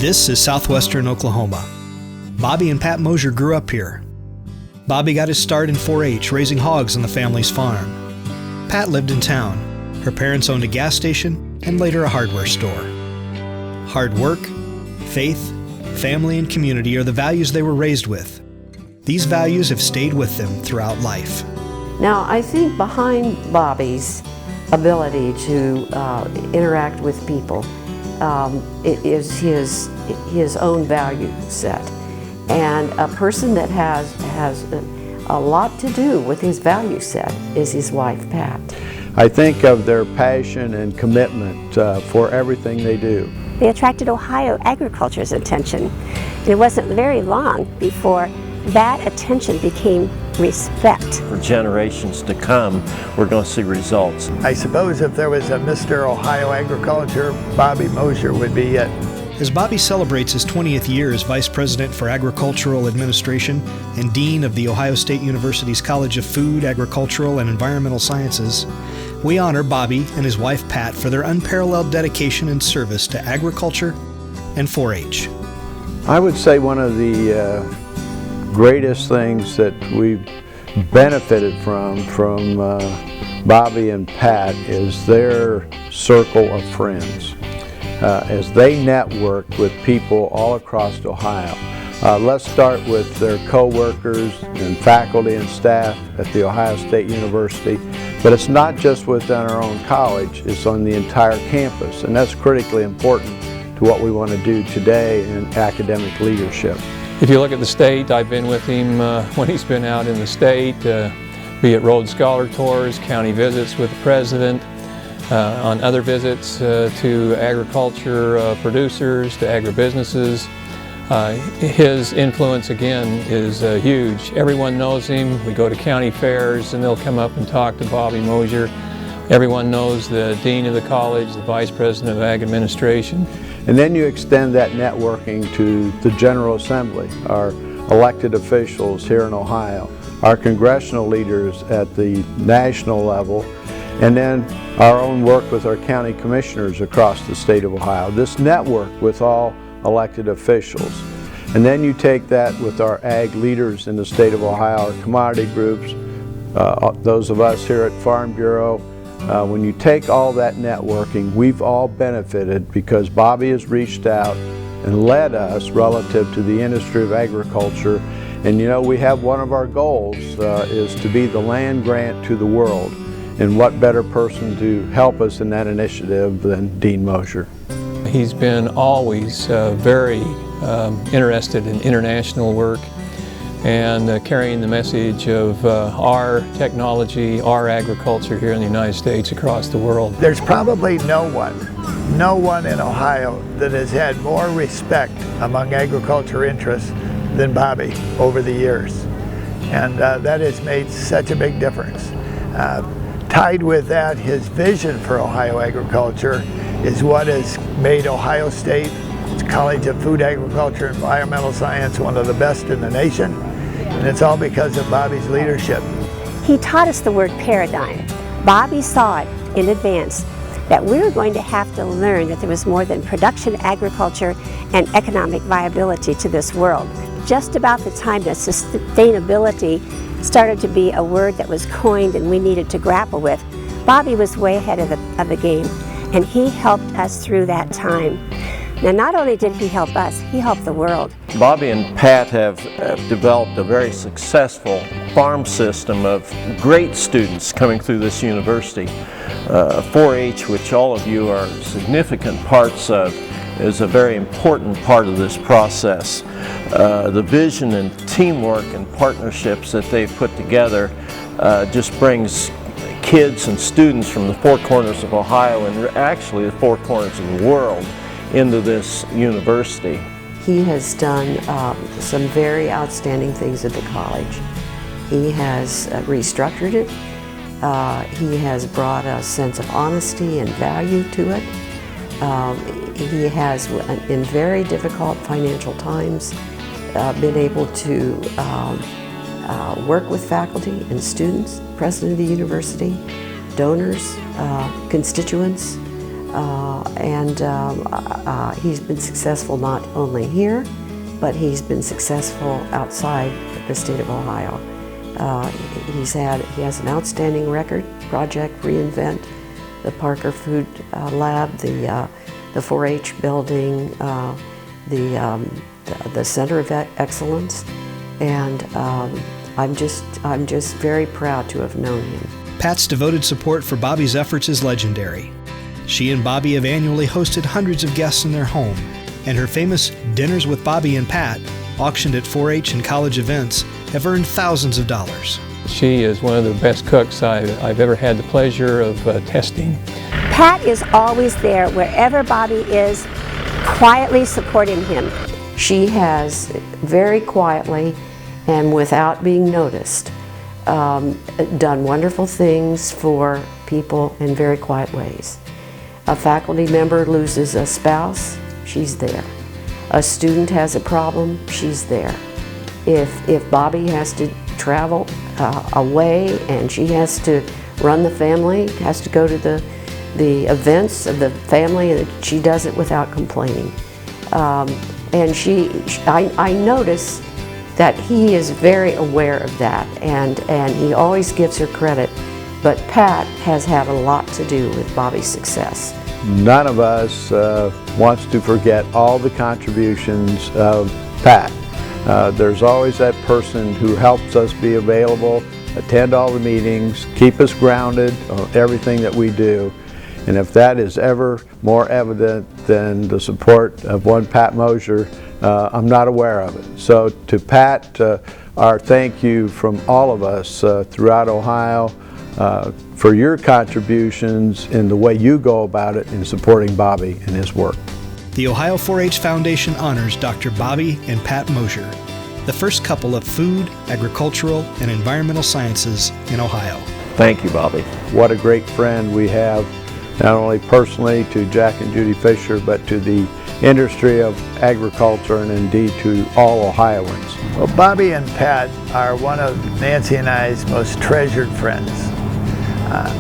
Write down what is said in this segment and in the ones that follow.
This is southwestern Oklahoma. Bobby and Pat Moser grew up here. Bobby got his start in 4-H, raising hogs on the family's farm. Pat lived in town. Her parents owned a gas station and later a hardware store. Hard work, faith, family, and community are the values they were raised with. These values have stayed with them throughout life. Now, I think behind Bobby's ability to interact with people it is his own value set. And a person that has a lot to do with his value set is his wife, Pat. I think of their passion and commitment for everything they do. They attracted Ohio agriculture's attention. And it wasn't very long before that attention became respect. For generations to come, we're going to see results. I suppose if there was a Mr. Ohio Agriculture, Bobby Moser would be it. As Bobby celebrates his 20th year as Vice President for Agricultural Administration and Dean of the Ohio State University's College of Food, Agricultural, and Environmental Sciences, we honor Bobby and his wife Pat for their unparalleled dedication and service to agriculture and 4-H. I would say one of the greatest things that we've benefited from Bobby and Pat is their circle of friends. As they network with people all across Ohio. Let's start with their co-workers and faculty and staff at the Ohio State University. But it's not just within our own college, it's on the entire campus. And that's critically important to what we want to do today in academic leadership. If you look at the state, I've been with him when he's been out in the state, be it Rhodes Scholar Tours, county visits with the president, on other visits to agriculture producers, to agribusinesses. His influence again is huge. Everyone knows him. We go to county fairs and they'll come up and talk to Bobby Moser. Everyone knows the dean of the college, the vice president of ag administration. And then you extend that networking to the General Assembly, our elected officials here in Ohio, our congressional leaders at the national level, and then our own work with our county commissioners across the state of Ohio. This network with all elected officials. And then you take that with our ag leaders in the state of Ohio, our commodity groups, those of us here at Farm Bureau. When you take all that networking, we've all benefited because Bobby has reached out and led us relative to the industry of agriculture. And you know, we have one of our goals is to be the land grant to the world. And what better person to help us in that initiative than Dean Moser? He's been always very interested in international work and carrying the message of our technology, our agriculture here in the United States across the world. There's probably no one in Ohio that has had more respect among agriculture interests than Bobby over the years. And that has made such a big difference. Tied with that, his vision for Ohio agriculture is what has made Ohio State College of Food, Agriculture, and Environmental Science one of the best in the nation. And it's all because of Bobby's leadership. He taught us the word paradigm. Bobby saw it in advance that we were going to have to learn that there was more than production, agriculture, and economic viability to this world. Just about the time that sustainability started to be a word that was coined and we needed to grapple with, Bobby was way ahead of the game, and he helped us through that time. Now, not only did he help us, he helped the world. Bobby and Pat have developed a very successful farm system of great students coming through this university. 4-H, which all of you are significant parts of, is a very important part of this process. The vision and teamwork and partnerships that they've put together just brings kids and students from the four corners of Ohio and actually the four corners of the world into this university. He has done some very outstanding things at the college. He has restructured it. He has brought a sense of honesty and value to it. He has, in very difficult financial times, been able to work with faculty and students, president of the university, donors, constituents, He's been successful not only here, but he's been successful outside the state of Ohio. He has an outstanding record, Project Reinvent, the Parker Food Lab, the 4-H building, the Center of Excellence, and I'm just very proud to have known him. Pat's devoted support for Bobby's efforts is legendary. She and Bobby have annually hosted hundreds of guests in their home, and her famous Dinners with Bobby and Pat, auctioned at 4-H and college events, have earned thousands of dollars. She is one of the best cooks I've ever had the pleasure of testing. Pat is always there wherever Bobby is, quietly supporting him. She has very quietly and without being noticed done wonderful things for people in very quiet ways. A faculty member loses a spouse, she's there. A student has a problem, she's there. If Bobby has to travel away and she has to run the family, has to go to the events of the family, and she does it without complaining. And I notice that he is very aware of that, and he always gives her credit. But Pat has had a lot to do with Bobby's success. None of us wants to forget all the contributions of Pat. There's always that person who helps us be available, attend all the meetings, keep us grounded on everything that we do. And if that is ever more evident than the support of one Pat Moser, I'm not aware of it. So to Pat, our thank you from all of us throughout Ohio for your contributions in the way you go about it in supporting Bobby and his work. The Ohio 4-H Foundation honors Dr. Bobby and Pat Moser, the first couple of food, agricultural, and environmental sciences in Ohio. Thank you, Bobby. What a great friend we have, not only personally to Jack and Judy Fisher, but to the industry of agriculture and indeed to all Ohioans. Well, Bobby and Pat are one of Nancy and I's most treasured friends.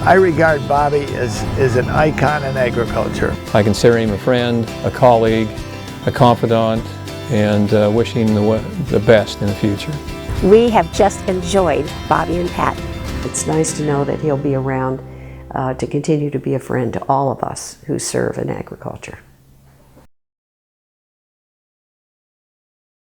I regard Bobby as an icon in agriculture. I consider him a friend, a colleague, a confidant, and wish him the best in the future. We have just enjoyed Bobby and Pat. It's nice to know that he'll be around to continue to be a friend to all of us who serve in agriculture.